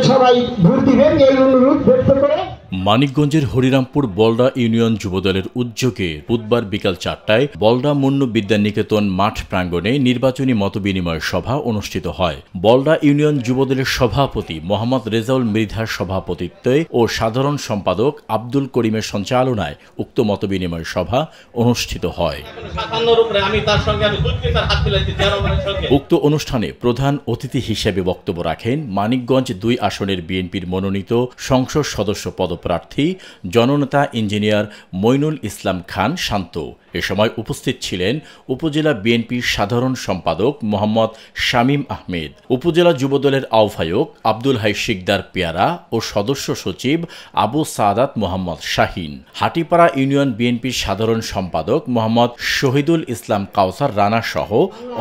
সবাই ভোট দিবেন এই অনুরোধ ব্যক্ত করে। মানিকগঞ্জের হরিরামপুর বলডা ইউনিয়ন যুবদলের উদ্যোগে বুধবার বিকাল 4টায় বলডা মুন্নু বিদ্যানিকেতন মাঠ প্রাঙ্গণে নির্বাচনী মতবিনিময় সভা অনুষ্ঠিত হয়। বলডা ইউনিয়ন যুবদলের সভাপতি মোহাম্মদ রেজাউল মৃধার সভাপতিত্বে ও সাধারণ সম্পাদক আব্দুল করিমের সঞ্চালনায় উক্ত মতবিনিময় সভা অনুষ্ঠিত হয়। উক্ত অনুষ্ঠানে প্রধান অতিথি হিসেবে বক্তব্য রাখেন মানিকগঞ্জ 2 আসনের বিএনপির মনোনীত সংসদ সদস্য পদপ্রার্থী জননেতা ইঞ্জিনিয়ার মইনুল ইসলাম খান শান্ত। এ সময় উপস্থিত ছিলেন উপজেলা বিএনপির সাধারণ সম্পাদক মোহাম্মদ শামীম আহমেদ, উপজেলা যুবদলের আহ্বায়ক আব্দুল হাই শিকদার পেয়ারা ও সদস্য সচিব আবু সাদাত মোহাম্মদ শাহিন, হাটিপাড়া ইউনিয়ন বিএনপির সাধারণ সম্পাদক মোহাম্মদ শহীদুল ইসলাম কাউসার রানা সহ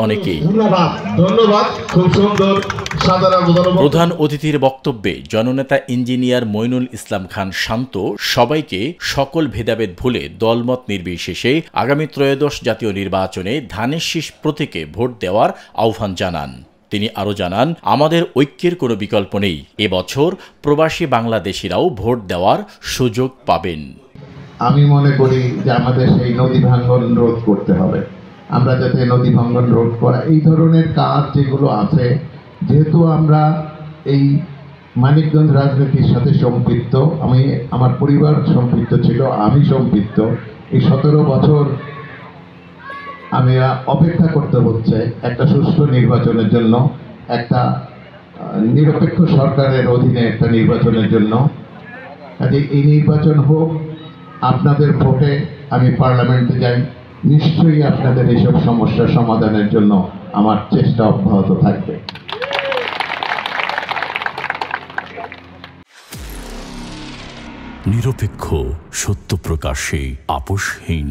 অনেকেই। প্রধান অতিথির বক্তব্যে জননেতা ইঞ্জিনিয়ার মইনুল ইসলাম খান শান্ত সবাইকে সকল ভেদাভেদ ভুলে দলমত নির্বিশেষে আগামী ত্রয়োদশ জাতীয় নির্বাচনে ধানের শীষ প্রতীকে ভোট দেওয়ার আহ্বান জানান। তিনি আরও জানান, আমাদের ঐক্যের কোনো বিকল্প নেই। এবছর প্রবাসী বাংলাদেশিরাও ভোট দেওয়ার সুযোগ পাবেন। আমি মনে করি যে আমাদের সেই নদী ভাঙ্গন রোধ করতে হবে। আমরা যাতে নদী ভাঙ্গন রোধ করা এই ধরনের কাজ যেগুলো আছে, যেহেতু আমরা এই মানিকগঞ্জ রাজনীতির সাথে সম্পৃক্ত, আমার পরিবার সম্পৃক্ত ছিল, আমি সম্পৃক্ত। এই 17 বছর আমি অপেক্ষা করতে হচ্ছে একটা সুষ্ঠু নির্বাচনের জন্য, একটা নিরপেক্ষ সরকারের অধীনে একটা নির্বাচনের জন্য। কাজে এই নির্বাচন হোক, আপনাদের ভোটে আমি পার্লামেন্টে যাই, নিশ্চয়ই আপনাদের এইসব সমস্যার সমাধানের জন্য আমার চেষ্টা অব্যাহত থাকবে। নিরপেক্ষ, সত্য প্রকাশে আপোষহীন।